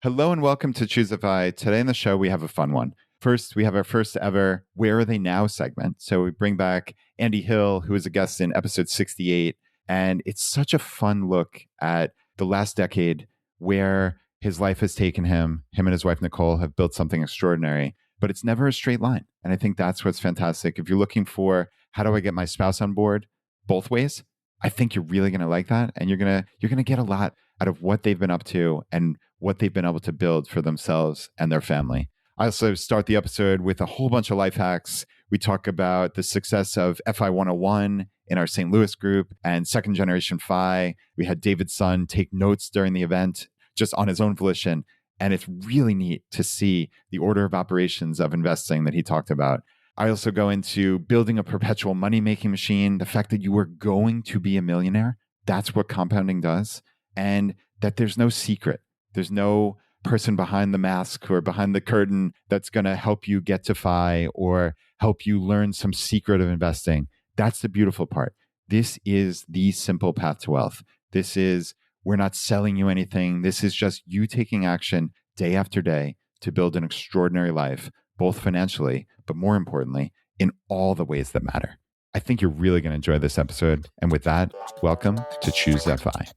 Hello and welcome to ChooseFI. Today on the show, we have a fun one. First, we have our first ever Where Are They Now segment. So we bring back Andy Hill, who was a guest in episode 68. And it's such a fun look at the last decade where his life has taken him. Him and his wife, Nicole, have built something extraordinary, but it's never a straight line. And I think that's what's fantastic. If you're looking for, how do I get my spouse on board both ways? I think you're really going to like that. And you're going to get a lot out of what they've been up to and what they've been able to build for themselves and their family. I also start the episode with a whole bunch of life hacks. We talk about the success of FI 101 in our St. Louis group and second generation FI. We had David's son take notes during the event just on his own volition. And it's really neat to see the order of operations of investing that he talked about. I also go into building a perpetual money-making machine, the fact that you are going to be a millionaire. That's what compounding does. And that there's no secret. There's no person behind the mask or behind the curtain that's going to help you get to FI or help you learn some secret of investing. That's the beautiful part. This is the simple path to wealth. We're not selling you anything. This is just you taking action day after day to build an extraordinary life, both financially, but more importantly, in all the ways that matter. I think you're really going to enjoy this episode. And with that, welcome to ChooseFI.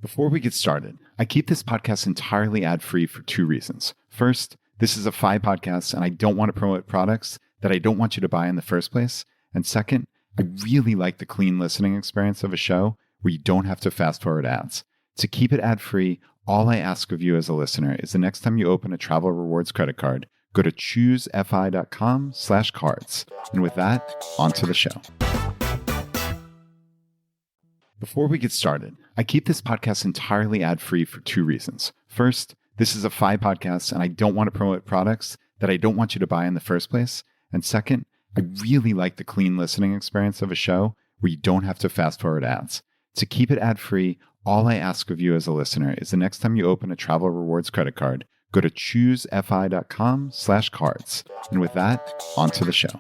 Before we get started, I keep this podcast entirely ad-free for two reasons. First, this is a FI podcast and I don't want to promote products that I don't want you to buy in the first place. And second, I really like the clean listening experience of a show where you don't have to fast forward ads. To keep it ad-free, all I ask of you as a listener is the next time you open a travel rewards credit card, go to choosefi.com/cards. And with that, on to the show. Before we get started, I keep this podcast entirely ad-free for two reasons. First, this is a FI podcast and I don't want to promote products that I don't want you to buy in the first place. And second, I really like the clean listening experience of a show where you don't have to fast forward ads. To keep it ad-free, all I ask of you as a listener is the next time you open a travel rewards credit card, go to choosefi.com/cards. And with that, on to the show.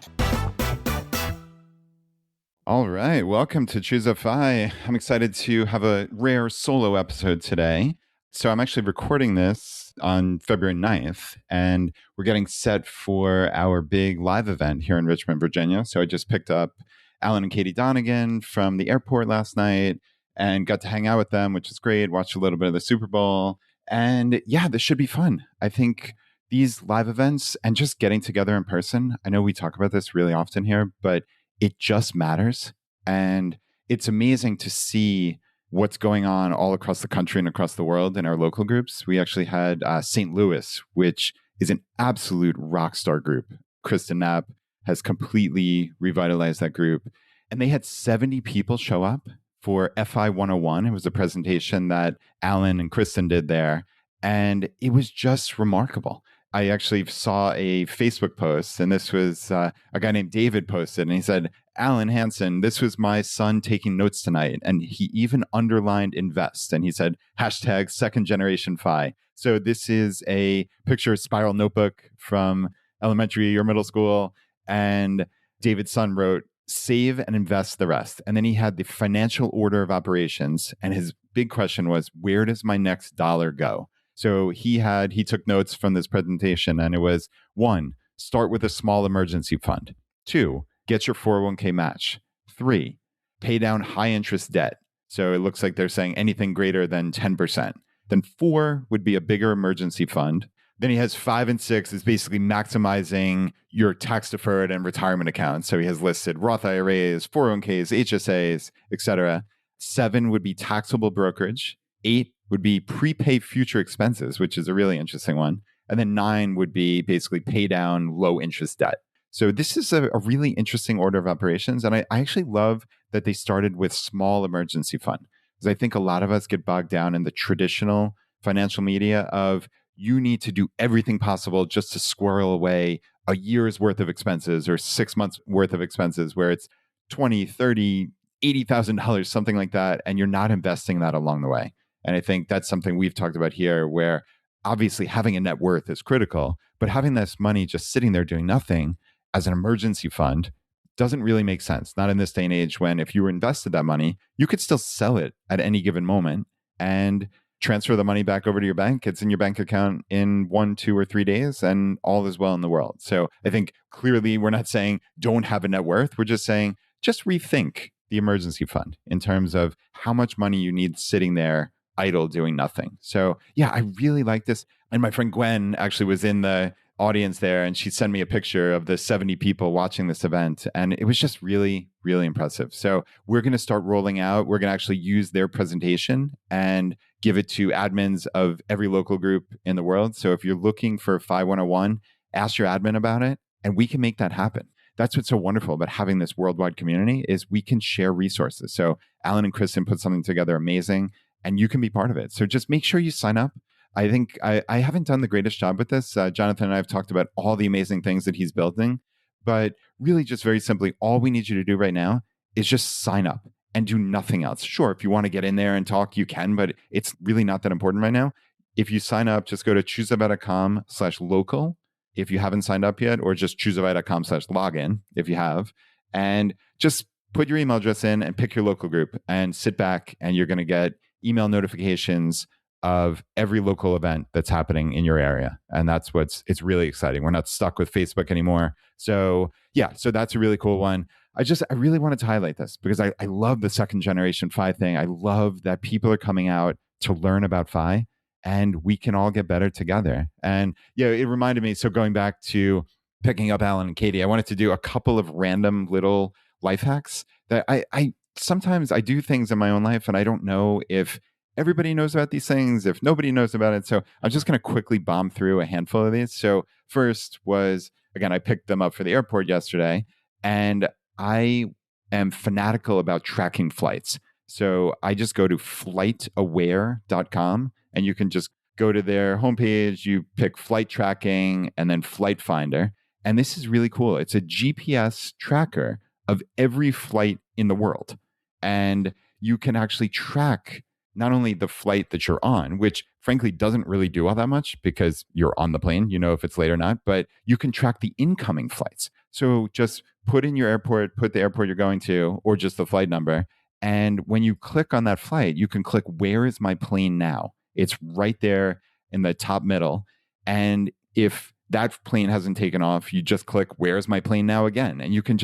All right, welcome to ChooseFI. I'm excited to have a rare solo episode today. So I'm actually recording this on February 9th, and we're getting set for our big live event here in Richmond, Virginia. So I just picked up Alan and Katie Donegan from the airport last night and got to hang out with them, which is great. Watched a little bit of the Super Bowl. And yeah, this should be fun. I think these live events and just getting together in person, I know we talk about this really often here, but it just matters. And it's amazing to see what's going on all across the country and across the world in our local groups. We actually had St. Louis, which is an absolute rock star group. Kristen Knapp has completely revitalized that group. And they had 70 people show up for FI 101. It was a presentation that Alan and Kristen did there. And it was just remarkable. I actually saw a Facebook post, and this was a guy named David posted, and he said, Alan Hansen, this was my son taking notes tonight. And he even underlined invest. And he said, hashtag second generation FI. So this is a picture spiral notebook from elementary or middle school. And David's son wrote, save and invest the rest. And then he had the financial order of operations. And his big question was, where does my next dollar go? So he took notes from this presentation, and it was 1, start with a small emergency fund. 2, get your 401k match. 3, pay down high interest debt. So it looks like they're saying anything greater than 10%. Then 4 would be a bigger emergency fund. Then he has 5 and 6 is basically maximizing your tax deferred and retirement accounts. So he has listed Roth IRAs, 401ks, HSAs, etc. 7 would be taxable brokerage. 8 would be prepay future expenses, which is a really interesting one. And then 9 would be basically pay down low interest debt. So this is a really interesting order of operations. And I actually love that they started with small emergency fund, because I think a lot of us get bogged down in the traditional financial media of you need to do everything possible just to squirrel away a year's worth of expenses or 6 months worth of expenses, where it's $20, $30, $80,000, something like that. And you're not investing that along the way. And I think that's something we've talked about here, where obviously having a net worth is critical, but having this money just sitting there doing nothing as an emergency fund doesn't really make sense. Not in this day and age when if you invested that money, you could still sell it at any given moment and transfer the money back over to your bank. It's in your bank account in 1, 2, or 3 days, and all is well in the world. So I think clearly we're not saying don't have a net worth. We're just saying just rethink the emergency fund in terms of how much money you need sitting there idle doing nothing. So yeah, I really like this. And my friend Gwen actually was in the audience there, and she sent me a picture of the 70 people watching this event, and it was just really, really impressive. So we're going to start rolling out. We're going to actually use their presentation and give it to admins of every local group in the world. So if you're looking for FI 101, ask your admin about it, and we can make that happen. That's what's so wonderful about having this worldwide community is we can share resources. So Alan and Kristen put something together amazing, and you can be part of it. So just make sure you sign up. I think I haven't done the greatest job with this. Jonathan and I have talked about all the amazing things that he's building, but really just very simply, all we need you to do right now is just sign up and do nothing else. Sure, if you want to get in there and talk, you can, but it's really not that important right now. If you sign up, just go to choosefi.com/local if you haven't signed up yet, or just choosefi.com/login if you have, and just put your email address in and pick your local group and sit back, and you're going to get email notifications of every local event that's happening in your area. And that's it's really exciting. We're not stuck with Facebook anymore. So yeah, so that's a really cool one. I really wanted to highlight this because I love the second generation FI thing. I love that people are coming out to learn about FI and we can all get better together. And yeah, it reminded me. So going back to picking up Alan and Katie, I wanted to do a couple of random little life hacks that I sometimes I do things in my own life and I don't know if everybody knows about these things, if nobody knows about it. So I'm just going to quickly bomb through a handful of these. So first was, again, I picked them up for the airport yesterday, and I am fanatical about tracking flights. So I just go to flightaware.com, and you can just go to their homepage, you pick flight tracking and then flight finder. And this is really cool. It's a GPS tracker of every flight in the world. And you can actually track not only the flight that you're on, which frankly doesn't really do all that much because you're on the plane, you know if it's late or not, but you can track the incoming flights. So just put in your airport, put the airport you're going to, or just the flight number. And when you click on that flight, you can click, where is my plane now? It's right there in the top middle. And if that plane hasn't taken off, you just click, where's my plane now again? And you can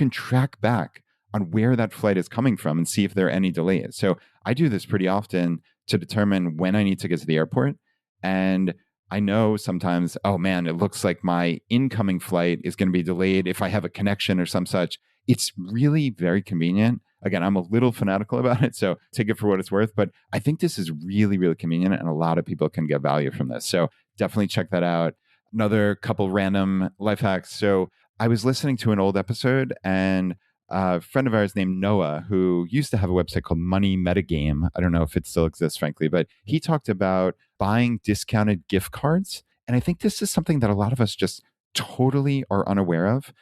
track back on where that flight is coming from and see if there are any delays. So I do this pretty often to determine when I need to get to the airport. And I know sometimes, oh man, it looks like my incoming flight is going to be delayed if I have a connection or some such. It's really very convenient. Again, I'm a little fanatical about it, so take it for what it's worth. But I think this is really, really convenient, and a lot of people can get value from this. So definitely check that out. Another couple random life hacks. So I was listening to an old episode, and a friend of ours named Noah, who used to have a website called Money Metagame. I don't know if it still exists, frankly, but he talked about buying discounted gift cards. And I think this is something that a lot of us just totally are unaware of.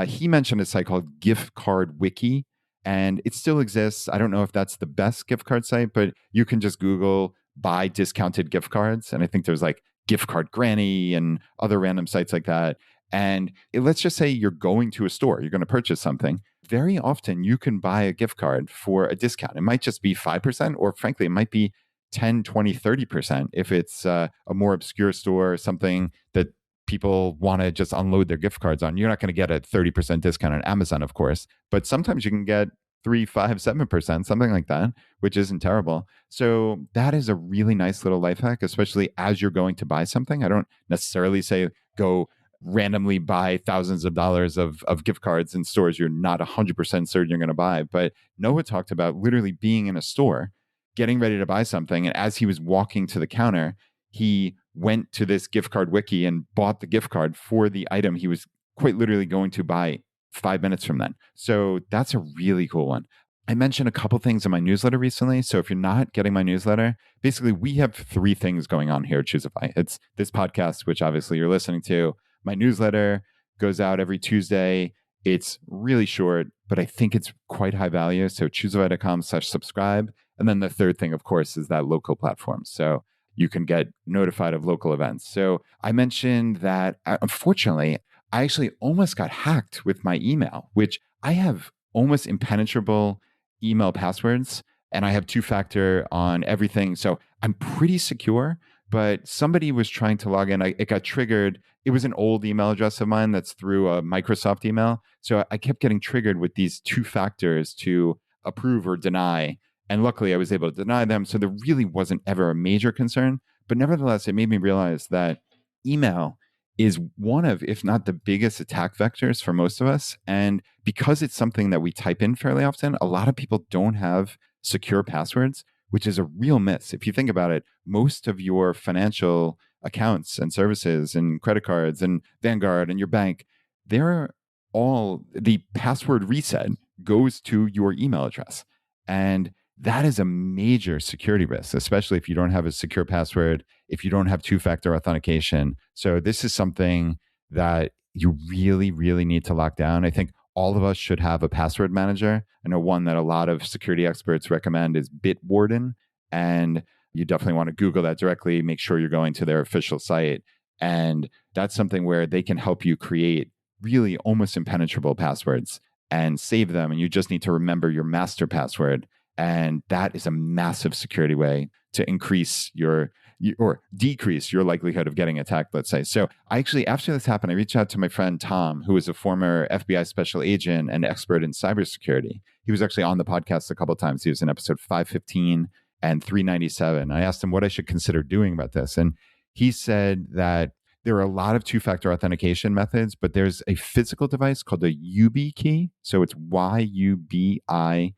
He mentioned a site called Gift Card Wiki, and it still exists. I don't know if that's the best gift card site, but you can just Google buy discounted gift cards. And I think there's like Gift Card Granny and other random sites like that. And let's just say you're going to a store, you're going to purchase something. Very often you can buy a gift card for a discount. It might just be 5%, or frankly, it might be 10, 20, 30% if it's a more obscure store, something that people want to just unload their gift cards on. You're not going to get a 30% discount on Amazon, of course, but sometimes you can get 3, 5, 7%, something like that, which isn't terrible. So that is a really nice little life hack, especially as you're going to buy something. I don't necessarily say go randomly buy thousands of dollars of gift cards in stores you're not 100% certain you're going to buy. But Noah talked about literally being in a store, getting ready to buy something. And as he was walking to the counter, he went to this gift card wiki and bought the gift card for the item he was quite literally going to buy 5 minutes from then. So that's a really cool one. I mentioned a couple things in my newsletter recently. So if you're not getting my newsletter, basically we have 3 things going on here at ChooseFI. It's this podcast, which obviously you're listening to. My newsletter goes out every Tuesday. It's really short, but I think it's quite high value. So choosefi.com/subscribe. And then the third thing, of course, is that local platform. So you can get notified of local events. So I mentioned that unfortunately, I actually almost got hacked with my email, which I have almost impenetrable email passwords and I have two factor on everything. So I'm pretty secure, but somebody was trying to log in. It got triggered. It was an old email address of mine that's through a Microsoft email. So I kept getting triggered with these two factors to approve or deny. And luckily, I was able to deny them. So there really wasn't ever a major concern. But nevertheless, it made me realize that email is one of, if not the biggest attack vectors for most of us. And because it's something that we type in fairly often, a lot of people don't have secure passwords, which is a real miss. If you think about it, most of your financial accounts and services and credit cards and Vanguard and your bank, they're all the password reset goes to your email address. And that is a major security risk, especially if you don't have a secure password, if you don't have two factor authentication. So, this is something that you really, really need to lock down. I think all of us should have a password manager. I know one that a lot of security experts recommend is Bitwarden. And you definitely want to Google that directly, make sure you're going to their official site. And that's something where they can help you create really almost impenetrable passwords and save them. And you just need to remember your master password. And that is a massive security way to increase your or decrease your likelihood of getting attacked, let's say. So I actually, after this happened, I reached out to my friend Tom, who is a former FBI special agent and expert in cybersecurity. He was actually on the podcast a couple of times. He was in episode 515 and 397. I asked him what I should consider doing about this. And he said that there are a lot of two-factor authentication methods, but there's a physical device called a YubiKey. So it's YUBIKEY.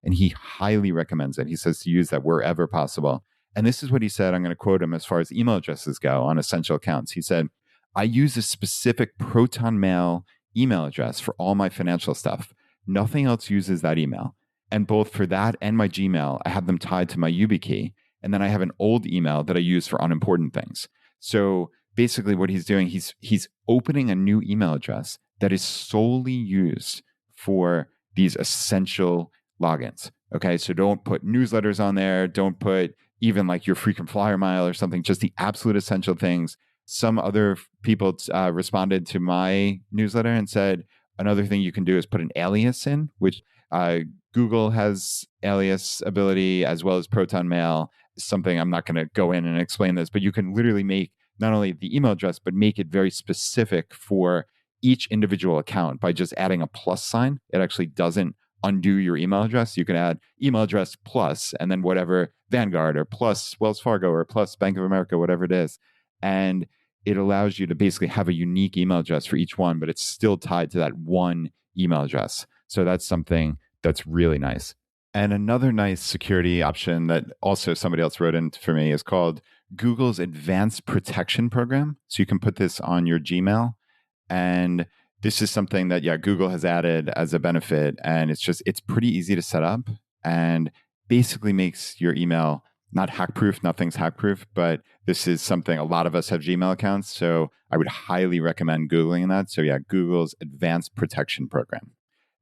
And he highly recommends it. He says to use that wherever possible. And this is what he said. I'm going to quote him as far as email addresses go on essential accounts. He said, I use a specific Proton Mail email address for all my financial stuff. Nothing else uses that email. And both for that and my Gmail, I have them tied to my YubiKey. And then I have an old email that I use for unimportant things. So basically what he's doing, he's opening a new email address that is solely used for these essential logins. Okay. So don't put newsletters on there. Don't put even like your frequent flyer mile or something, just the absolute essential things. Some other people responded to my newsletter and said, another thing you can do is put an alias in, which Google has alias ability as well as Proton Mail. Something I'm not going to go in and explain this, but you can literally make not only the email address, but make it very specific for each individual account by just adding a plus sign. It actually doesn't undo your email address. You can add email address plus, and then whatever Vanguard or plus Wells Fargo or plus Bank of America, whatever it is. And it allows you to basically have a unique email address for each one, but it's still tied to that one email address. So that's something that's really nice. And another nice security option that also somebody else wrote in for me is called Google's Advanced Protection Program. So you can put this on your Gmail. And this is something that, Google has added as a benefit. And it's pretty easy to set up and basically makes your email not hack proof. Nothing's hack proof, but this is something a lot of us have Gmail accounts. So I would highly recommend Googling that. So Google's Advanced Protection Program.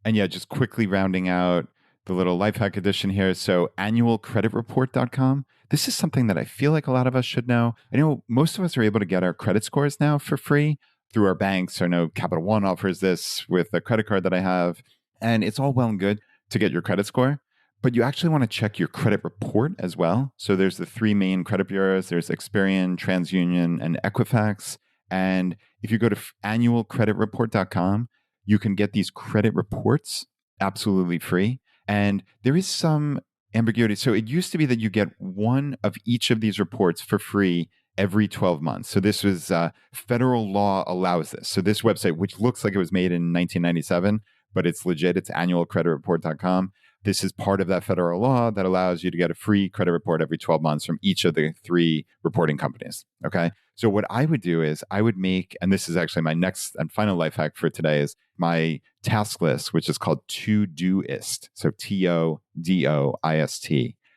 And just quickly rounding out the little life hack edition here. So annualcreditreport.com. This is something that I feel like a lot of us should know. I know most of us are able to get our credit scores now for free through our banks. I know Capital One offers this with a credit card that I have. And it's all well and good to get your credit score, but you actually want to check your credit report as well. So there's the three main credit bureaus. There's Experian, TransUnion, and Equifax. And if you go to annualcreditreport.com, you can get these credit reports absolutely free. And there is some ambiguity. So it used to be that you get one of each of these reports for free every 12 months. So this was federal law allows this. So this website, which looks like it was made in 1997, but it's legit. It's annualcreditreport.com. This is part of that federal law that allows you to get a free credit report every 12 months from each of the three reporting companies. Okay. So what I would do is I would make, and this is actually my next and final life hack for today, is my task list, which is called Todoist. So Todoist.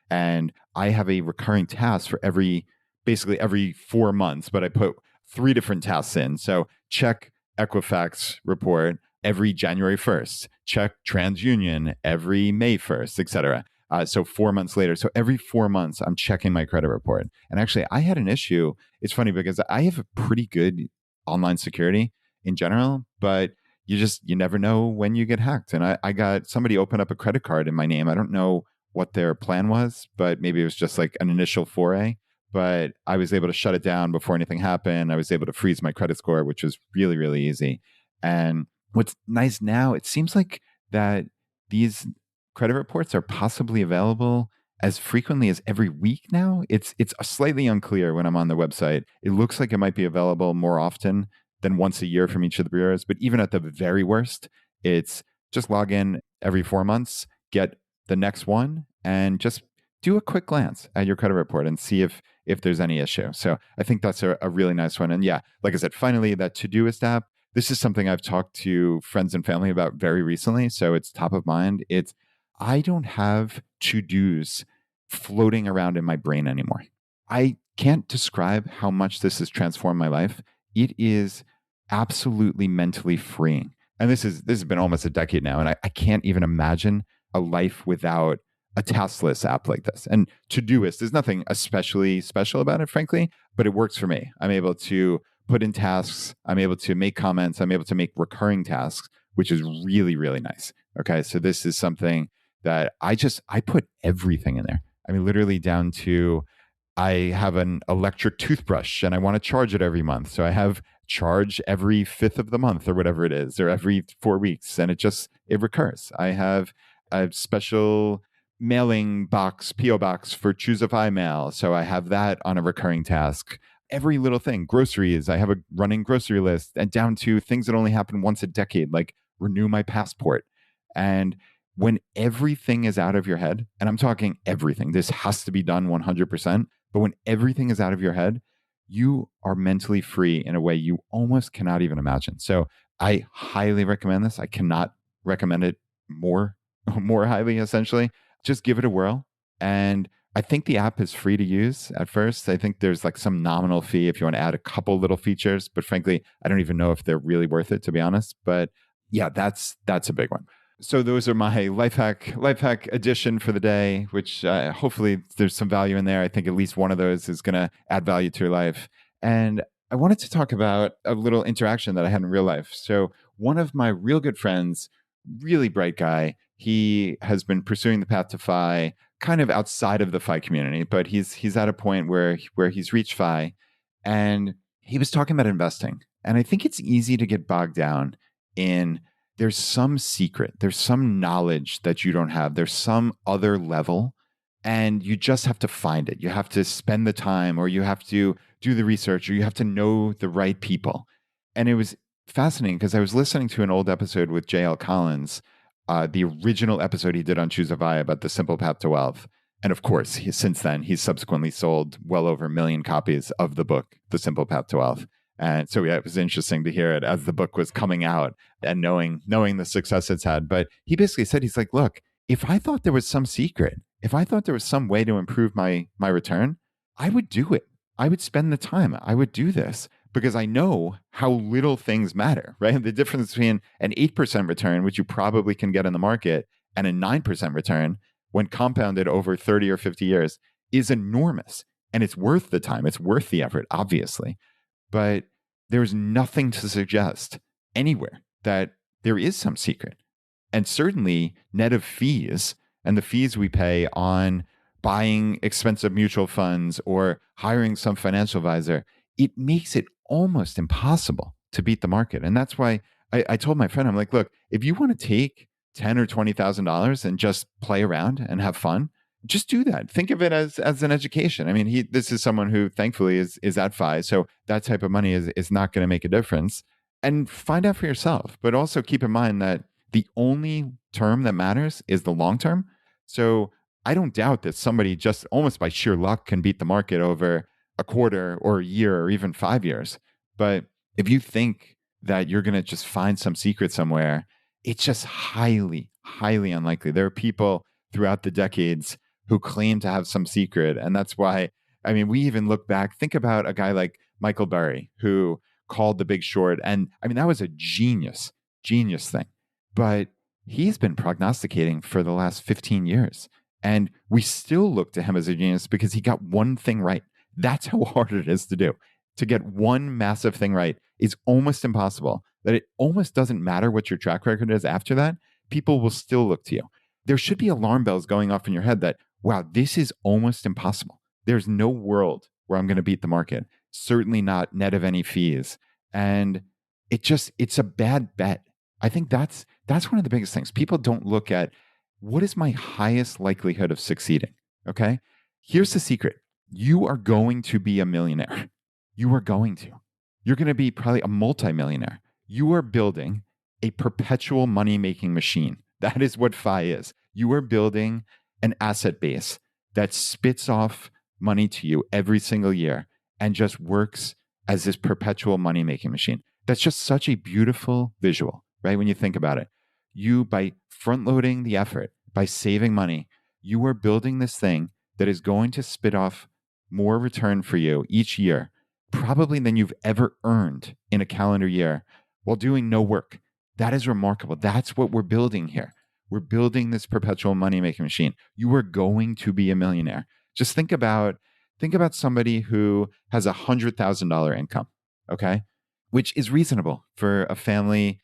And I have a recurring task for basically every 4 months, but I put 3 different tasks in. So check Equifax report every January 1st, check TransUnion every May 1st, et cetera. So 4 months later. So every 4 months, I'm checking my credit report. And actually, I had an issue. It's funny because I have a pretty good online security in general, but you never know when you get hacked. And I got somebody open up a credit card in my name. I don't know what their plan was, but maybe it was just like an initial foray. But I was able to shut it down before anything happened. I was able to freeze my credit score, which was really, really easy. And what's nice now, it seems like that these credit reports are possibly available as frequently as every week now. It's slightly unclear when I'm on the website. It looks like it might be available more often than once a year from each of the bureaus. But even at the very worst, it's just log in every 4 months, get the next one, and just do a quick glance at your credit report and see if there's any issue. So I think that's a really nice one. And yeah, like I said, finally, that Todoist app, this is something I've talked to friends and family about very recently. So it's top of mind. I don't have to-dos floating around in my brain anymore. I can't describe how much this has transformed my life. It is absolutely mentally freeing. And this has been almost a decade now. And I can't even imagine a life without a task list app like this. And Todoist, there's nothing especially special about it, frankly, but it works for me. I'm able to put in tasks. I'm able to make comments. I'm able to make recurring tasks, which is really, really nice. Okay. So this is something that I put everything in there. I mean, literally down to I have an electric toothbrush and I want to charge it every month. So I have charge every fifth of the month or whatever it is, or every 4 weeks. And it recurs. I have a special mailing box, PO box for ChooseFI mail. So I have that on a recurring task. Every little thing, groceries, I have a running grocery list, and down to things that only happen once a decade, like renew my passport. And when everything is out of your head, and I'm talking everything, this has to be done 100%, but when everything is out of your head, you are mentally free in a way you almost cannot even imagine. So I highly recommend this. I cannot recommend it more, more highly, essentially. Just give it a whirl. And I think the app is free to use at first. I think there's like some nominal fee if you want to add a couple little features, but frankly, I don't even know if they're really worth it, to be honest. But yeah, that's a big one. So those are my life hack edition for the day, which hopefully there's some value in there. I think at least one of those is going to add value to your life. And I wanted to talk about a little interaction that I had in real life. So one of my real good friends, really bright guy, he has been pursuing the path to FI kind of outside of the FI community, but he's at a point where he's reached FI, and he was talking about investing. And I think it's easy to get bogged down in there's some secret, there's some knowledge that you don't have, there's some other level, and you just have to find it. You have to spend the time, or you have to do the research, or you have to know the right people. And it was fascinating because I was listening to an old episode with J.L. Collins, the original episode he did on ChooseFI about the simple path to wealth. And of course, since then, he's subsequently sold well over 1 million copies of the book, The Simple Path to Wealth. And so yeah, it was interesting to hear it as the book was coming out and knowing the success it's had. But he basically said, he's like, look, if I thought there was some secret, if I thought there was some way to improve my return, I would do it. I would spend the time. I would do this because I know how little things matter, right? The difference between an 8% return, which you probably can get in the market, and a 9% return when compounded over 30 or 50 years is enormous. And it's worth the time. It's worth the effort, obviously. But there's nothing to suggest anywhere that there is some secret. And certainly net of fees and the fees we pay on buying expensive mutual funds or hiring some financial advisor, it makes it almost impossible to beat the market. And that's why I told my friend, I'm like, look, if you want to take $10,000 or $20,000 and just play around and have fun, just do that. Think of it as an education. I mean, this is someone who thankfully is at FI, so that type of money is not going to make a difference. And find out for yourself. But also keep in mind that the only term that matters is the long term. So I don't doubt that somebody just almost by sheer luck can beat the market over a quarter or a year or even 5 years. But if you think that you're going to just find some secret somewhere, it's just highly, highly unlikely. There are people throughout the decades who claim to have some secret. And that's why, I mean, we even look back, think about a guy like Michael Burry, who called The Big Short. And I mean, that was a genius thing. But he's been prognosticating for the last 15 years. And we still look to him as a genius because he got one thing right. That's how hard it is to do. To get one massive thing right is almost impossible, that it almost doesn't matter what your track record is after that, people will still look to you. There should be alarm bells going off in your head that, wow, this is almost impossible. There's no world where I'm going to beat the market. Certainly not net of any fees. And it's a bad bet. I think that's one of the biggest things. People don't look at what is my highest likelihood of succeeding. Okay. Here's the secret. You are going to be a millionaire. You are going to. You're going to be probably a multimillionaire. You are building a perpetual money making machine. That is what FI is. You are building an asset base that spits off money to you every single year and just works as this perpetual money making machine. That's just such a beautiful visual, right? When you think about it, you, by front loading the effort, by saving money, you are building this thing that is going to spit off more return for you each year, probably than you've ever earned in a calendar year while doing no work. That is remarkable. That's what we're building here. We're building this perpetual money making machine. You are going to be a millionaire. Just think about somebody who has $100,000 income, okay? Which is reasonable for a family,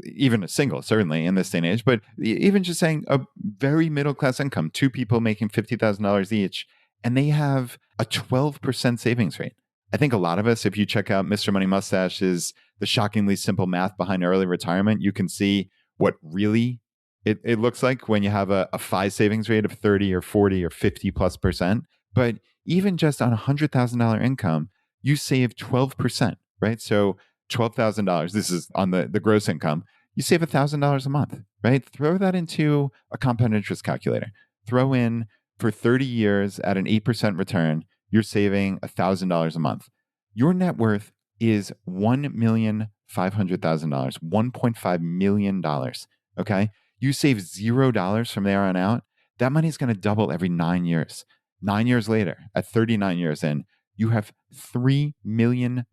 even a single, certainly in this day and age, but even just saying a very middle class income, two people making $50,000 each, and they have a 12% savings rate. I think a lot of us, if you check out Mr. Money Mustache's The Shockingly Simple Math Behind Early Retirement, you can see what really it looks like when you have a FI savings rate of 30 or 40 or 50+%. But even just on $100,000 income, you save 12%, right? So $12,000, this is on the gross income, you save $1,000 a month, right? Throw that into a compound interest calculator. Throw in for 30 years at an 8% return, you're saving $1,000 a month. Your net worth is $1,500,000, $1.5 million. Okay. You save $0 from there on out. That money is going to double every 9 years. 9 years later, at 39 years in, you have $3 million.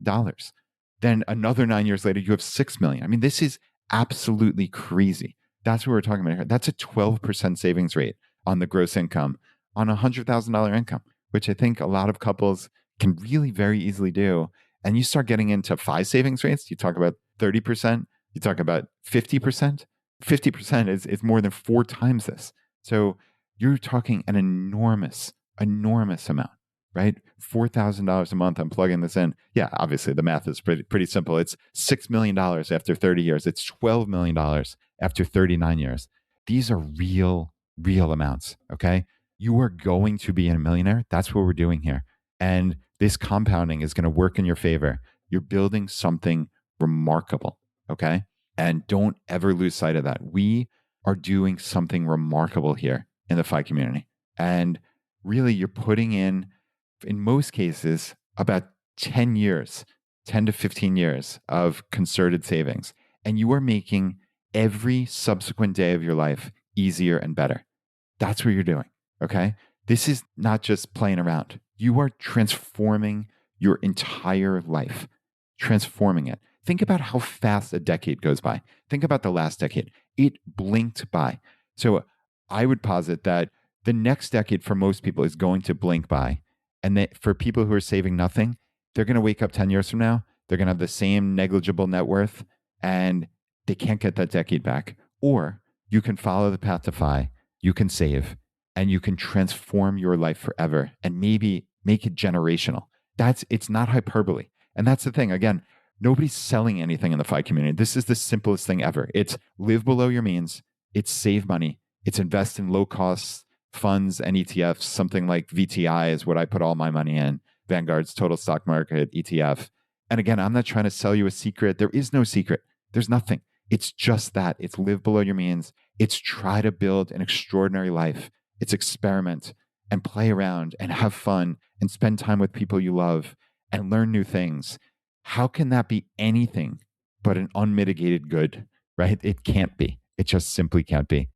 Then another 9 years later, you have $6 million. I mean, this is absolutely crazy. That's what we're talking about here. That's a 12% savings rate on the gross income on a $100,000 income, which I think a lot of couples can really very easily do. And you start getting into FI savings rates, you talk about 30%, you talk about 50%. 50% is more than 4 times this. So you're talking an enormous amount, right? $4,000 a month. I'm plugging this in. Yeah, obviously the math is pretty simple. It's $6 million after 30 years. It's $12 million after 39 years. These are real amounts. Okay. You are going to be a millionaire. That's what we're doing here. And this compounding is going to work in your favor. You're building something remarkable. Okay. And don't ever lose sight of that. We are doing something remarkable here in the FI community. And really, you're putting in most cases, about 10 years, 10 to 15 years of concerted savings. And you are making every subsequent day of your life easier and better. That's what you're doing. Okay. This is not just playing around. You are transforming your entire life, transforming it. Think about how fast a decade goes by. Think about the last decade. It blinked by. So I would posit that the next decade for most people is going to blink by. And that for people who are saving nothing, they're going to wake up 10 years from now. They're going to have the same negligible net worth and they can't get that decade back. Or you can follow the path to FI, you can save, and you can transform your life forever and maybe make it generational. It's not hyperbole. And that's the thing. Again, nobody's selling anything in the FI community. This is the simplest thing ever. It's live below your means. It's save money. It's invest in low cost funds and ETFs. Something like VTI is what I put all my money in. Vanguard's total stock market ETF. And again, I'm not trying to sell you a secret. There is no secret. There's nothing. It's just that. It's live below your means. It's try to build an extraordinary life. It's experiment and play around and have fun and spend time with people you love and learn new things. How can that be anything but an unmitigated good, right? It can't be. It just simply can't be.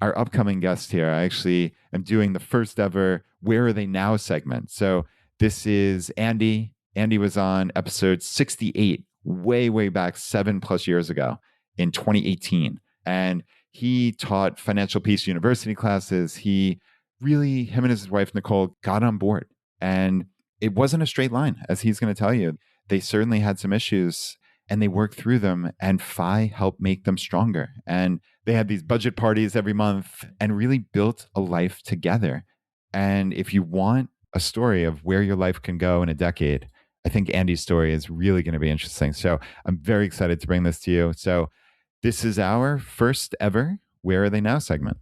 Our upcoming guest here, I actually am doing the first ever Where Are They Now segment. So this is Andy. Andy was on episode 68, way back 7+ years ago in 2018. And he taught Financial Peace University classes. Him and his wife, Nicole, got on board. And it wasn't a straight line, as he's going to tell you. They certainly had some issues. and they worked through them, and FI helped make them stronger. And they had these budget parties every month and really built a life together. And if you want a story of where your life can go in a decade, I think Andy's story is really going to be interesting. So I'm very excited to bring this to you. So this is our first ever Where Are They Now segment.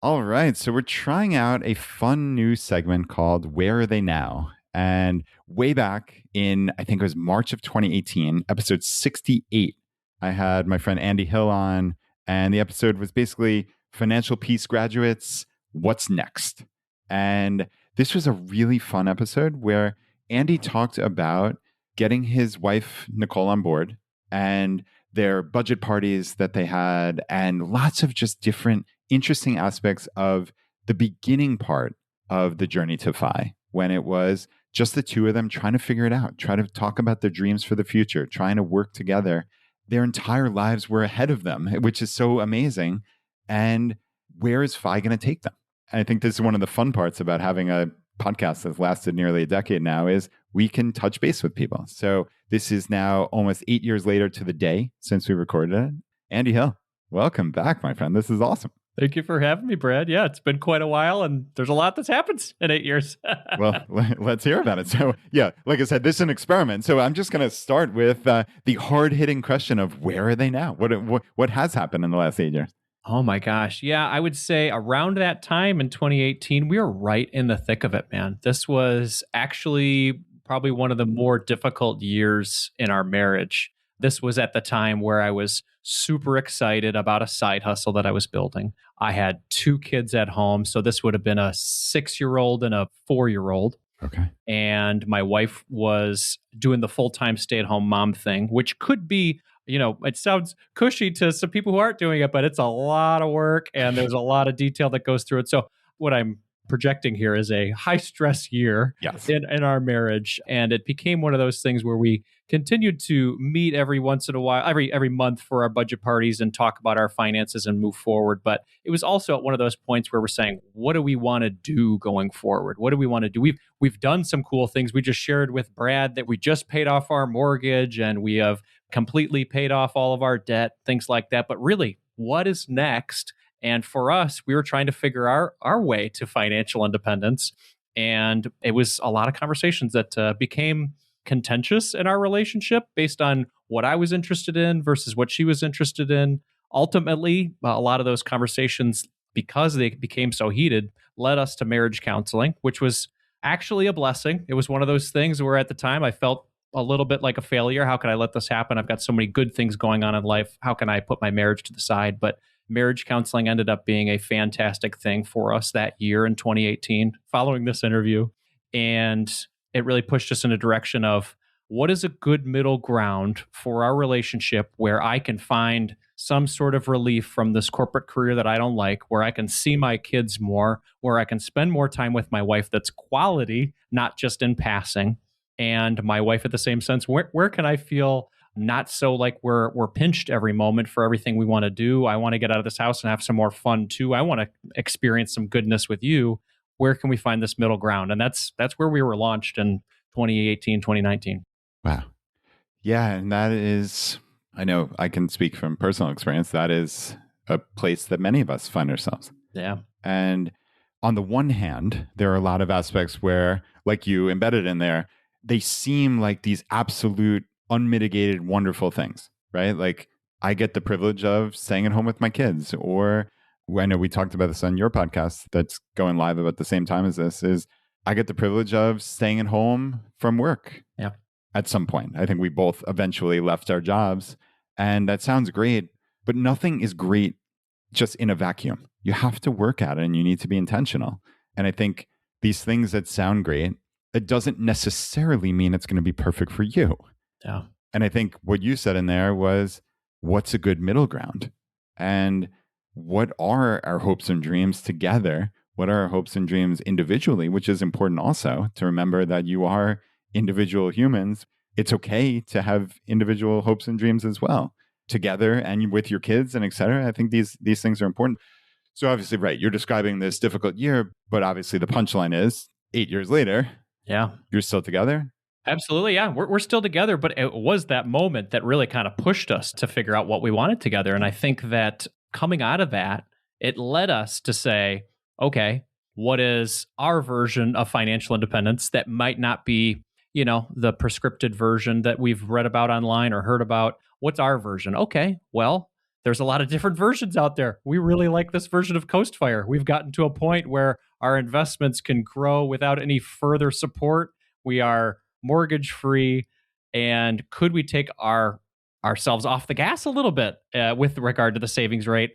All right. So we're trying out a fun new segment called Where Are They Now? And way back in, I think it was March of 2018, episode 68, I had my friend Andy Hill on, and the episode was basically financial peace graduates, what's next? And this was a really fun episode where Andy talked about getting his wife, Nicole, on board and their budget parties that they had, and lots of just different interesting aspects of the beginning part of the journey to FI, when it was just the two of them trying to figure it out, trying to talk about their dreams for the future, trying to work together. Their entire lives were ahead of them, which is so amazing. And where is FI going to take them? And I think this is one of the fun parts about having a podcast that's lasted nearly a decade now, is we can touch base with people. So this is now almost 8 years later to the day since we recorded it. Andy Hill, welcome back, my friend. This is awesome. Thank you for having me, Brad. Yeah, it's been quite a while, and there's a lot that's happened in 8 years. Well, let's hear about it. So, yeah, like I said, this is an experiment. So I'm just going to start with the hard-hitting question of where are they now? What has happened in the last 8 years? Oh my gosh. Yeah, I would say around that time in 2018, we were right in the thick of it, man. This was actually probably one of the more difficult years in our marriage. This was at the time where I was super excited about a side hustle that I was building. I had 2 kids at home. So this would have been a 6-year-old and a 4-year-old. Okay. And my wife was doing the full-time stay-at-home mom thing, which could be, it sounds cushy to some people who aren't doing it, but it's a lot of work and there's a lot of detail that goes through it. So what I'm projecting here is a high stress year in our marriage. And it became one of those things where we continued to meet every once in a while, every month for our budget parties and talk about our finances and move forward. But it was also at one of those points where we're saying, what do we want to do going forward? What do we want to do? We've done some cool things. We just shared with Brad that we just paid off our mortgage and we have completely paid off all of our debt, things like that. But really, what is next? And for us, we were trying to figure our way to financial independence. And it was a lot of conversations that became contentious in our relationship based on what I was interested in versus what she was interested in. Ultimately, a lot of those conversations, because they became so heated, led us to marriage counseling, which was actually a blessing. It was one of those things where at the time I felt a little bit like a failure. How could I let this happen? I've got so many good things going on in life. How can I put my marriage to the side? But marriage counseling ended up being a fantastic thing for us that year in 2018 following this interview. And it really pushed us in a direction of what is a good middle ground for our relationship where I can find some sort of relief from this corporate career that I don't like, where I can see my kids more, where I can spend more time with my wife that's quality, not just in passing. And my wife at the same sense, where can I feel not so like we're pinched every moment for everything we want to do? I want to get out of this house and have some more fun too. I want to experience some goodness with you. Where can we find this middle ground? And that's where we were launched in 2018, 2019. Wow. Yeah. And that is, I know I can speak from personal experience, that is a place that many of us find ourselves. Yeah. And on the one hand, there are a lot of aspects where, like you embedded in there, they seem like these absolute, unmitigated, wonderful things, right? Like I get the privilege of staying at home with my kids, or I know we talked about this on your podcast that's going live about the same time as this, is I get the privilege of staying at home from work. Yeah. At some point. I think we both eventually left our jobs, and that sounds great, but nothing is great just in a vacuum. You have to work at it and you need to be intentional. And I think these things that sound great, it doesn't necessarily mean it's going to be perfect for you. Yeah. And I think what you said in there was, what's a good middle ground? And what are our hopes and dreams together? What are our hopes and dreams individually, which is important also to remember that you are individual humans. It's okay to have individual hopes and dreams as well, together and with your kids and et cetera. I think these things are important. So obviously, right, you're describing this difficult year, but obviously the punchline is 8 years later, yeah, you're still together. Absolutely, yeah. We're still together, but it was that moment that really kind of pushed us to figure out what we wanted together. And I think that coming out of that, it led us to say, okay, what is our version of financial independence that might not be, the prescripted version that we've read about online or heard about? What's our version? Okay, well, there's a lot of different versions out there. We really like this version of CoastFire. We've gotten to a point where our investments can grow without any further support. We are mortgage free, and could we take ourselves off the gas a little bit with regard to the savings rate,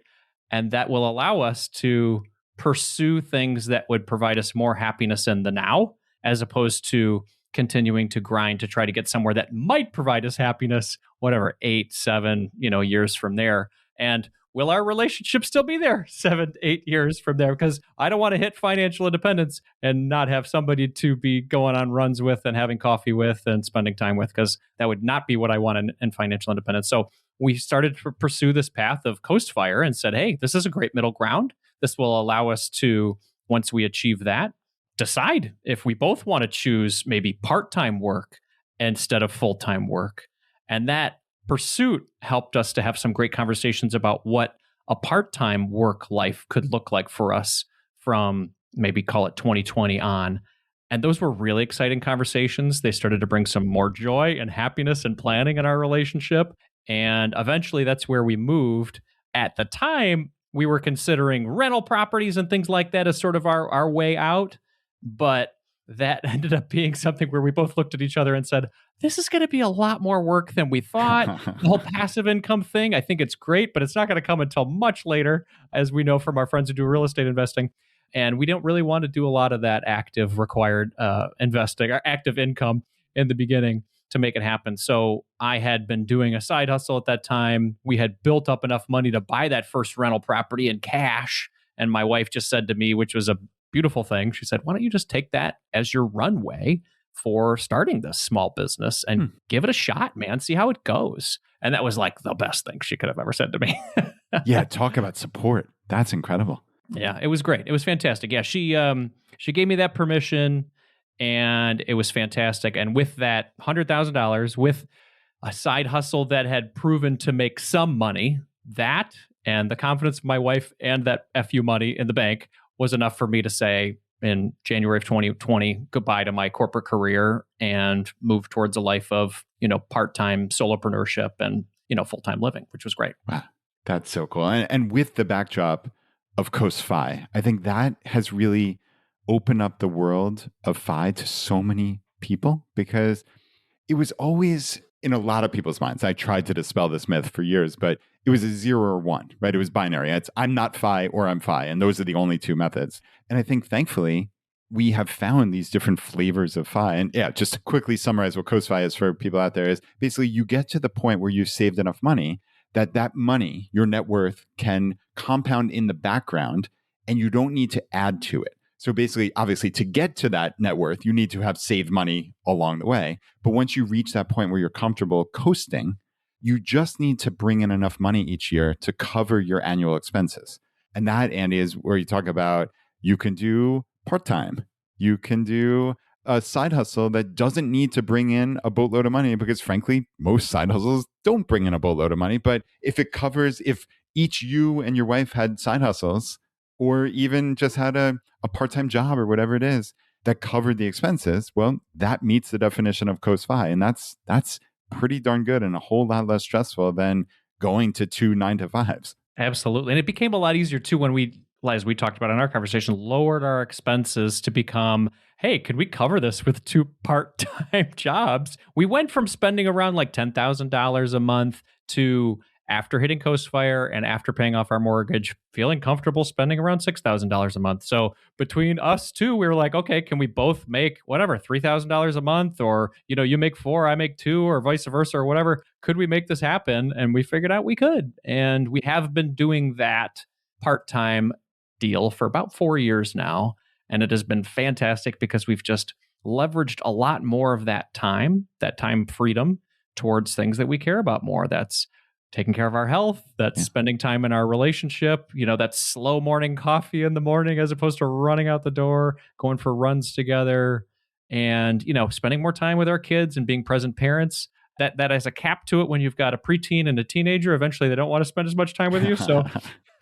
and that will allow us to pursue things that would provide us more happiness in the now, as opposed to continuing to grind to try to get somewhere that might provide us happiness, whatever, 8 7 years from there. And will our relationship still be there 7 8 years from there? Because I don't want to hit financial independence and not have somebody to be going on runs with and having coffee with and spending time with, because that would not be what I want in financial independence. So we started to pursue this path of CoastFire and said, hey, this is a great middle ground. This will allow us to, once we achieve that, decide if we both want to choose maybe part-time work instead of full-time work. And that pursuit helped us to have some great conversations about what a part-time work life could look like for us from maybe call it 2020 on. And those were really exciting conversations. They started to bring some more joy and happiness and planning in our relationship. And eventually that's where we moved. At the time, we were considering rental properties and things like that as sort of our way out. But that ended up being something where we both looked at each other and said, this is going to be a lot more work than we thought. The whole passive income thing, I think it's great, but it's not going to come until much later, as we know from our friends who do real estate investing. And we don't really want to do a lot of that active required investing or active income in the beginning to make it happen. So I had been doing a side hustle at that time. We had built up enough money to buy that first rental property in cash. And my wife just said to me, which was a beautiful thing, she said, why don't you just take that as your runway for starting this small business and give it a shot, man, see how it goes. And that was like the best thing she could have ever said to me. Yeah, talk about support. That's incredible. Yeah, it was great. It was fantastic. Yeah, she gave me that permission, and it was fantastic. And with that $100,000, with a side hustle that had proven to make some money, that and the confidence of my wife and that FU money in the bank was enough for me to say in January of 2020 goodbye to my corporate career and move towards a life of part-time solopreneurship and full-time living, which was great. Wow, that's so cool. And with the backdrop of ChooseFI, I think that has really opened up the world of FI to so many people, because it was always in a lot of people's minds. I tried to dispel this myth for years, but it was a 0 or 1, right? It was binary. It's I'm not FI or I'm FI. And those are the only two methods. And I think thankfully we have found these different flavors of FI. And yeah, just to quickly summarize what ChooseFI is for people out there is basically you get to the point where you've saved enough money that money, your net worth, can compound in the background and you don't need to add to it. So basically, obviously, to get to that net worth, you need to have saved money along the way. But once you reach that point where you're comfortable coasting, you just need to bring in enough money each year to cover your annual expenses. And that, Andy, is where you talk about you can do part-time. You can do a side hustle that doesn't need to bring in a boatload of money, because frankly, most side hustles don't bring in a boatload of money. But if each you and your wife had side hustles, or even just had a part-time job or whatever it is that covered the expenses, well, that meets the definition of ChooseFI. And that's pretty darn good and a whole lot less stressful than going to 2 9-to-5s. Absolutely. And it became a lot easier too when we, as we talked about in our conversation, lowered our expenses to become, hey, could we cover this with 2 part-time jobs? We went from spending around like $10,000 a month to, after hitting ChooseFire and after paying off our mortgage, feeling comfortable spending around $6,000 a month. So between us two, we were like, okay, can we both make whatever, $3,000 a month? Or, you make 4, I make 2, or vice versa, or whatever. Could we make this happen? And we figured out we could. And we have been doing that part-time deal for about 4 years now. And it has been fantastic because we've just leveraged a lot more of that time freedom towards things that we care about more. That's taking care of our health, that's spending time in our relationship, that's slow morning coffee in the morning as opposed to running out the door, going for runs together. and, spending more time with our kids and being present parents. That has a cap to it when you've got a preteen and a teenager. Eventually, they don't want to spend as much time with you. So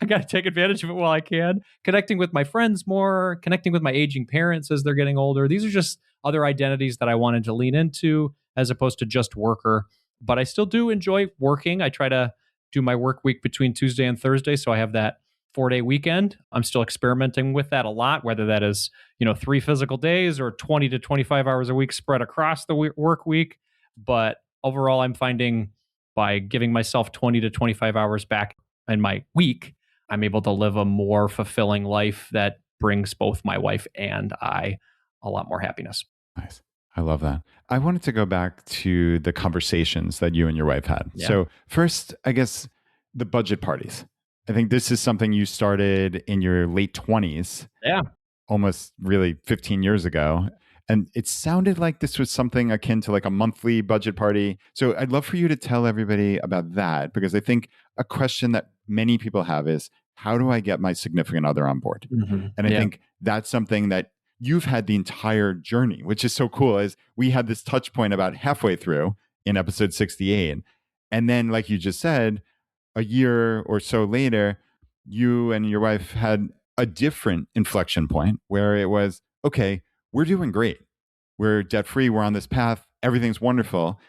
I got to take advantage of it while I can. Connecting with my friends more, connecting with my aging parents as they're getting older. These are just other identities that I wanted to lean into as opposed to just worker. But I still do enjoy working. I try to do my work week between Tuesday and Thursday. So I have that 4-day weekend. I'm still experimenting with that a lot, whether that is, 3 physical days or 20 to 25 hours a week spread across the work week. But overall, I'm finding by giving myself 20 to 25 hours back in my week, I'm able to live a more fulfilling life that brings both my wife and I a lot more happiness. Nice. I love that. I wanted to go back to the conversations that you and your wife had. Yeah. So, first, I guess the budget parties. I think this is something you started in your late 20s, Yeah. almost really 15 years ago. And it sounded like this was something akin to like a monthly budget party. So, I'd love for you to tell everybody about that, because I think a question that many people have is, how do I get my significant other on board? Mm-hmm. And I Yeah. think that's something that you've had the entire journey, which is so cool. Is we had this touch point about halfway through in episode 68. And then, like you just said, a year or so later, you and your wife had a different inflection point where it was, okay, we're doing great. We're debt free. We're on this path. Everything's wonderful.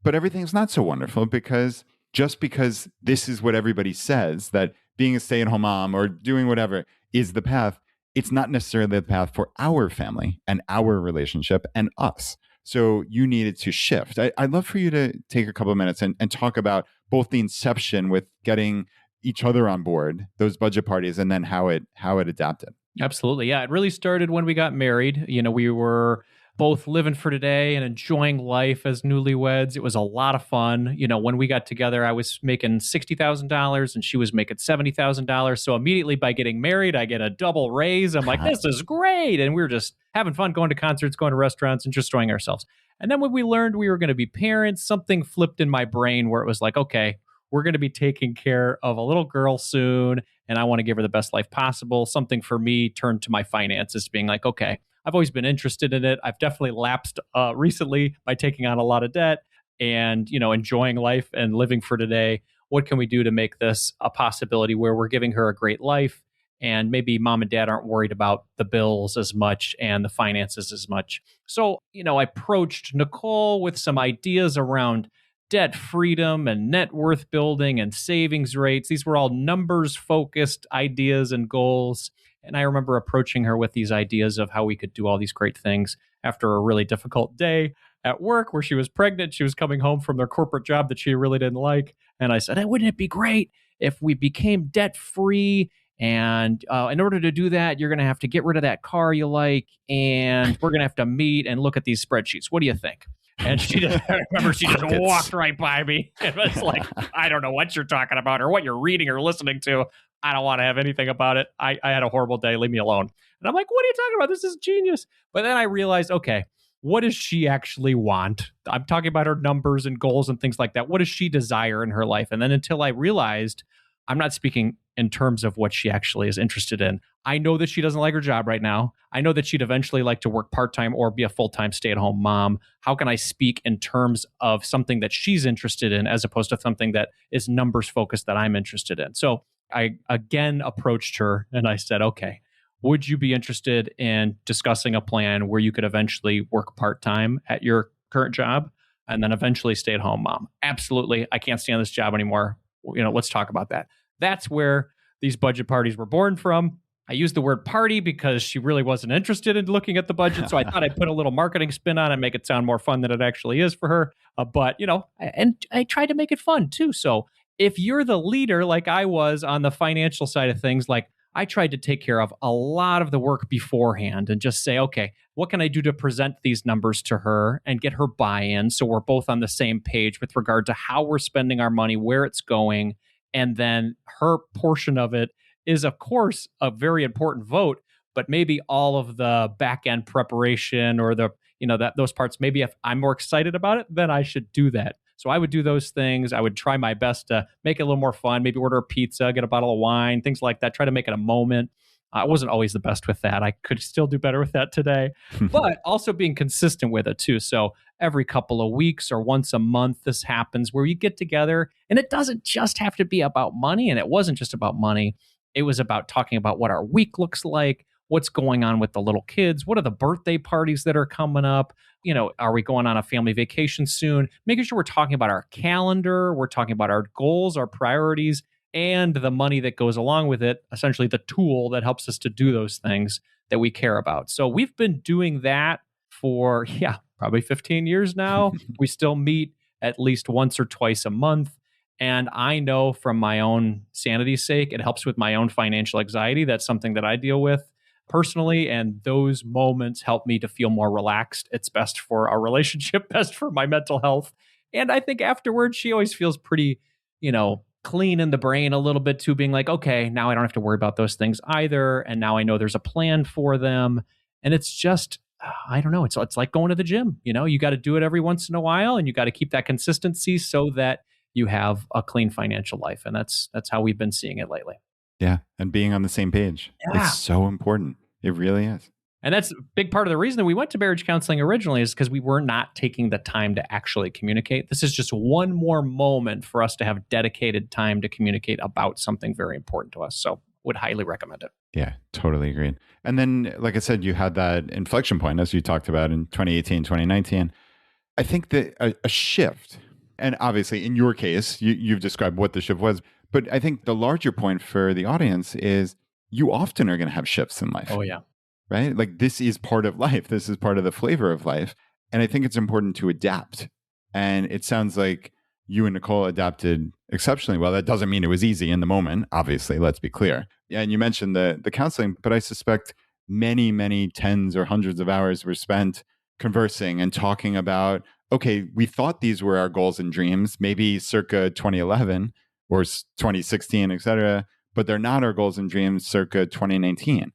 But everything's not so wonderful, because just because this is what everybody says, that being a stay at home mom or doing whatever is the path, it's not necessarily the path for our family and our relationship and us. So you needed to shift. I'd love for you to take a couple of minutes and talk about both the inception with getting each other on board, those budget parties, and then how it adapted. Absolutely. Yeah. It really started when we got married. We were both living for today and enjoying life as newlyweds. It was a lot of fun. When we got together, I was making $60,000 and she was making $70,000. So immediately by getting married, I get a double raise. I'm like, this is great. And we were just having fun, going to concerts, going to restaurants, and just enjoying ourselves. And then when we learned we were going to be parents, something flipped in my brain where it was like, okay, we're going to be taking care of a little girl soon, and I want to give her the best life possible. Something for me turned to my finances, being like, okay, I've always been interested in it. I've definitely lapsed recently by taking on a lot of debt and, enjoying life and living for today. What can we do to make this a possibility where we're giving her a great life, and maybe mom and dad aren't worried about the bills as much and the finances as much? So, I approached Nicole with some ideas around debt freedom and net worth building and savings rates. These were all numbers focused ideas and goals. And I remember approaching her with these ideas of how we could do all these great things after a really difficult day at work where she was pregnant. She was coming home from their corporate job that she really didn't like. And I said, hey, wouldn't it be great if we became debt free? And in order to do that, you're going to have to get rid of that car you like. And we're going to have to meet and look at these spreadsheets. What do you think? And I remember she just walked right by me. It was like, I don't know what you're talking about or what you're reading or listening to. I don't want to have anything about it. I had a horrible day. Leave me alone. And I'm like, what are you talking about? This is genius. But then I realized, okay, what does she actually want? I'm talking about her numbers and goals and things like that. What does she desire in her life? And then until I realized I'm not speaking in terms of what she actually is interested in. I know that she doesn't like her job right now. I know that she'd eventually like to work part-time or be a full-time stay-at-home mom. How can I speak in terms of something that she's interested in as opposed to something that is numbers focused that I'm interested in? So I again approached her and I said, okay, would you be interested in discussing a plan where you could eventually work part-time at your current job and then eventually stay-at-home mom? Absolutely. I can't stand this job anymore. Let's talk about that. That's where these budget parties were born from. I used the word party because she really wasn't interested in looking at the budget. So I thought I'd put a little marketing spin on it and make it sound more fun than it actually is for her. But I tried to make it fun too. So if you're the leader, like I was on the financial side of things, like I tried to take care of a lot of the work beforehand and just say, okay, what can I do to present these numbers to her and get her buy-in so we're both on the same page with regard to how we're spending our money, where it's going. And then her portion of it is, of course, a very important vote, but maybe all of the back end preparation or those parts, maybe if I'm more excited about it, then I should do that. So I would do those things. I would try my best to make it a little more fun, maybe order a pizza, get a bottle of wine, things like that, try to make it a moment. I wasn't always the best with that. I could still do better with that today, but also being consistent with it too. So every couple of weeks or once a month, this happens where you get together, and it doesn't just have to be about money. And it wasn't just about money. It was about talking about what our week looks like, what's going on with the little kids, what are the birthday parties that are coming up, are we going on a family vacation soon? Making sure we're talking about our calendar, we're talking about our goals, our priorities, and the money that goes along with it, essentially the tool that helps us to do those things that we care about. So we've been doing that for, probably 15 years now. We still meet at least once or twice a month. And I know from my own sanity's sake, it helps with my own financial anxiety. That's something that I deal with personally. And those moments help me to feel more relaxed. It's best for our relationship, best for my mental health. And I think afterwards, she always feels pretty, clean in the brain a little bit too, being like, okay, now I don't have to worry about those things either. And now I know there's a plan for them. And it's just, I don't know. It's like going to the gym. You got to do it every once in a while, and you got to keep that consistency so that you have a clean financial life. And that's how we've been seeing it lately. Yeah. And being on the same page. Yeah. It's so important. It really is. And that's a big part of the reason that we went to marriage counseling originally, is because we were not taking the time to actually communicate. This is just one more moment for us to have dedicated time to communicate about something very important to us. So would highly recommend it. Yeah, totally agreed. And then, like I said, you had that inflection point, as you talked about in 2018, 2019. I think that a shift, and obviously in your case, you've described what the shift was, but I think the larger point for the audience is you often are going to have shifts in life. Oh, yeah. Right? Like, this is part of life. This is part of the flavor of life. And I think it's important to adapt. And it sounds like you and Nicole adapted exceptionally well. That doesn't mean it was easy in the moment, obviously, let's be clear. Yeah, and you mentioned the counseling, but I suspect many, many tens or hundreds of hours were spent conversing and talking about, okay, we thought these were our goals and dreams, maybe circa 2011 or 2016, et cetera, but they're not our goals and dreams circa 2019.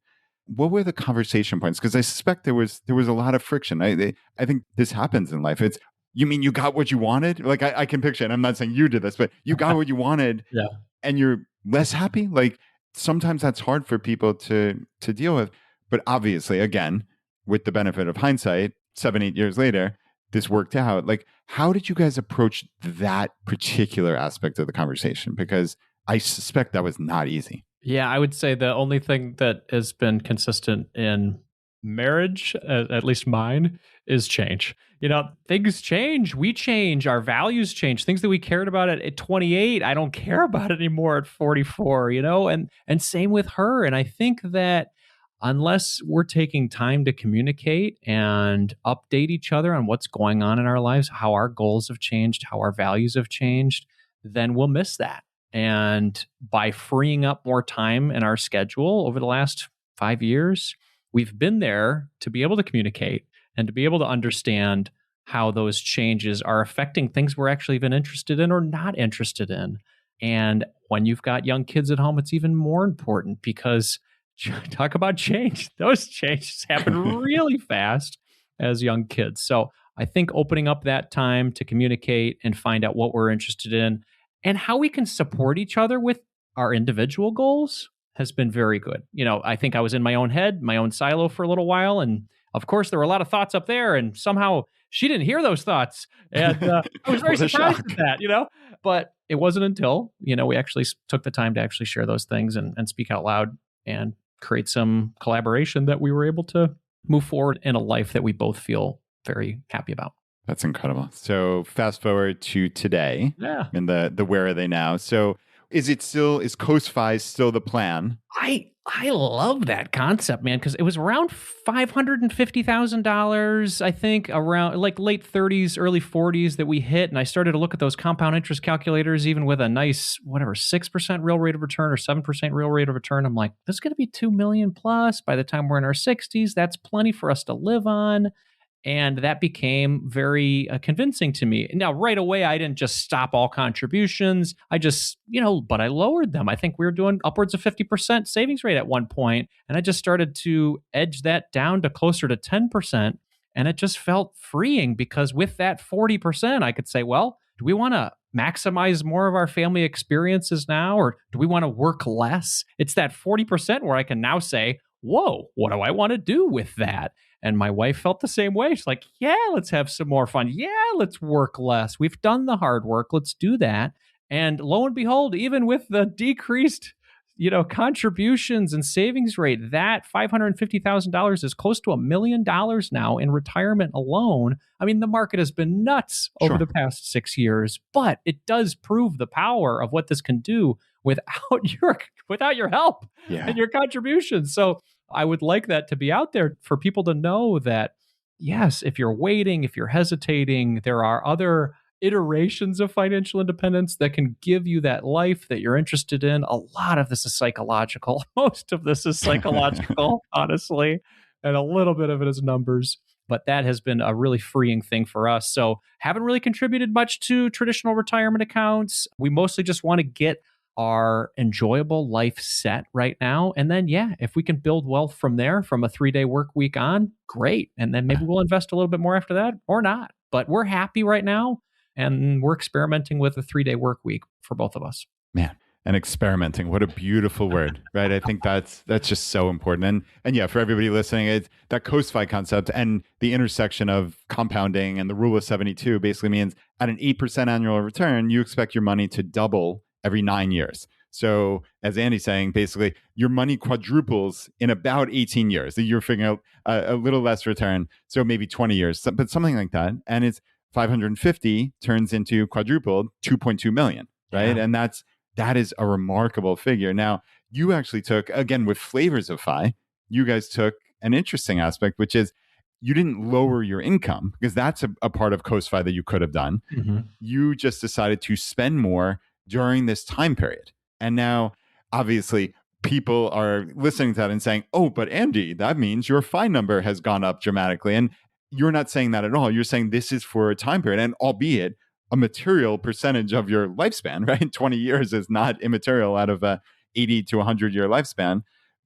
What were the conversation points? Because I suspect there was a lot of friction. I think this happens in life. It's, you mean you got what you wanted? Like, I can picture it. I'm not saying you did this, but you got what you wanted, yeah, and you're less happy. Like, sometimes that's hard for people to deal with. But obviously, again, with the benefit of hindsight, 7-8 years later, this worked out. Like, how did you guys approach that particular aspect of the conversation? Because I suspect that was not easy. Yeah, I would say the only thing that has been consistent in marriage, at least mine, is change. Things change. We change. Our values change. Things that we cared about at 28, I don't care about anymore at 44, and same with her. And I think that unless we're taking time to communicate and update each other on what's going on in our lives, how our goals have changed, how our values have changed, then we'll miss that. And by freeing up more time in our schedule over the last 5 years, we've been there to be able to communicate and to be able to understand how those changes are affecting things we're actually even interested in or not interested in. And when you've got young kids at home, it's even more important, because talk about change. Those changes happen really fast as young kids. So I think opening up that time to communicate and find out what we're interested in and how we can support each other with our individual goals has been very good. I think I was in my own head, my own silo for a little while. And of course, there were a lot of thoughts up there. And somehow she didn't hear those thoughts. And I was very surprised at that, But it wasn't until, we actually took the time to actually share those things and speak out loud and create some collaboration that we were able to move forward in a life that we both feel very happy about. That's incredible. So fast forward to today, and the where are they now? So is ChooseFI still the plan? I love that concept, man, because it was around $550,000, I think, around like late 30s, early 40s that we hit. And I started to look at those compound interest calculators, even with a nice, 6% real rate of return or 7% real rate of return. I'm like, this is going to be 2 million plus by the time we're in our 60s. That's plenty for us to live on. And that became very convincing to me. Now, right away, I didn't just stop all contributions. I just, but I lowered them. I think we were doing upwards of 50% savings rate at one point. And I just started to edge that down to closer to 10%. And it just felt freeing, because with that 40%, I could say, well, do we want to maximize more of our family experiences now, or do we want to work less? It's that 40% where I can now say, whoa, what do I want to do with that? And my wife felt the same way. She's like, yeah, let's have some more fun. Yeah, let's work less. We've done the hard work. Let's do that. And lo and behold, even with the decreased contributions and savings rate, that $550,000 is close to $1 million now in retirement alone. I mean, the market has been nuts over the past 6 years, but it does prove the power of what this can do without your help and your contributions. So I would like that to be out there for people to know that, yes, if you're waiting, if you're hesitating, there are other iterations of financial independence that can give you that life that you're interested in. A lot of this is psychological. Most of this is psychological, honestly, and a little bit of it is numbers. But that has been a really freeing thing for us. So haven't really contributed much to traditional retirement accounts. We mostly just want to get our enjoyable life set right now. And then, if we can build wealth from there, from a 3-day work week on, great. And then maybe we'll invest a little bit more after that or not. But we're happy right now. And we're experimenting with a 3-day work week for both of us. Man, and experimenting, what a beautiful word, right? I think that's just so important. And for everybody listening, it's that ChooseFI concept and the intersection of compounding and the rule of 72 basically means at an 8% annual return, you expect your money to double every 9 years. So as Andy's saying, basically your money quadruples in about 18 years. You're figuring out a little less return, so maybe 20 years, but something like that. And it's 550 turns into quadrupled 2.2 million, right? And that is a remarkable figure. Now, you actually took, again, with flavors of FI, you guys took an interesting aspect, which is you didn't lower your income, because that's a part of ChooseFI that you could have done. Mm-hmm. You just decided to spend more during this time period. And now, obviously, people are listening to that and saying, oh, but Andy, that means your FI number has gone up dramatically. And you're not saying that at all. You're saying this is for a time period, and albeit a material percentage of your lifespan, right? 20 years is not immaterial out of a 80 to 100-year lifespan,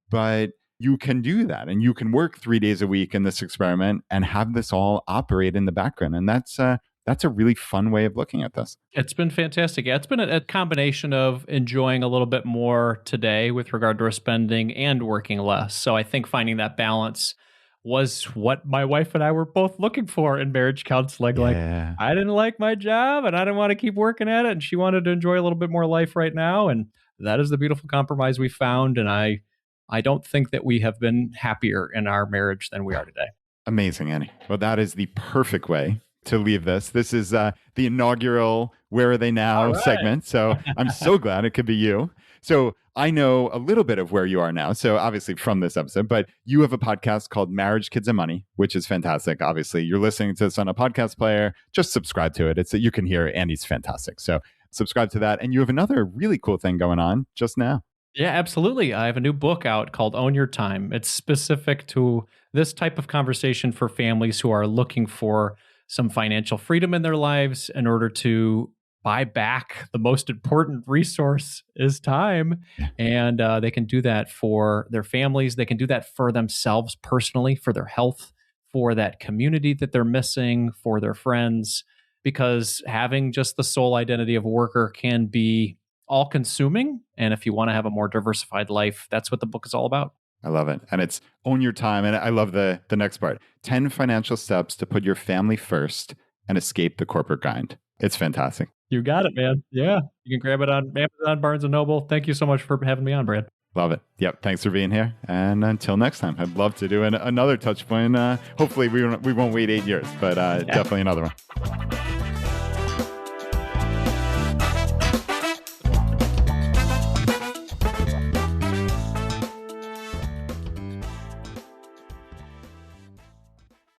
but you can do that, and you can work 3 days a week in this experiment and have this all operate in the background. And that's a really fun way of looking at this. It's been fantastic. Yeah, it's been a combination of enjoying a little bit more today with regard to our spending and working less. So I think finding that balance was what my wife and I were both looking for in marriage counseling. Like, I didn't like my job and I didn't want to keep working at it, and she wanted to enjoy a little bit more life right now. And that is the beautiful compromise we found. And I don't think that we have been happier in our marriage than we are today. Amazing, Annie. Well, that is the perfect way to leave this. This is the inaugural Where Are They Now segment. So I'm so glad it could be you. So I know a little bit of where you are now. So obviously from this episode, but you have a podcast called Marriage, Kids, and Money, which is fantastic. Obviously, you're listening to this on a podcast player. Just subscribe to it. You can hear Andy's fantastic. So subscribe to that. And you have another really cool thing going on just now. Yeah, absolutely. I have a new book out called Own Your Time. It's specific to this type of conversation for families who are looking for some financial freedom in their lives in order to buy back the most important resource is time. And they can do that for their families. They can do that for themselves personally, for their health, for that community that they're missing, for their friends, because having just the sole identity of a worker can be all consuming. And if you want to have a more diversified life, that's what the book is all about. I love it. And it's Own Your Time. And I love the next part. 10 financial steps to put your family first and escape the corporate grind. It's fantastic. You got it, man. Yeah. You can grab it on Amazon, Barnes & Noble. Thank you so much for having me on, Brad. Love it. Yep. Thanks for being here. And until next time, I'd love to do another touch point. Hopefully we won't wait 8 years, but definitely another one.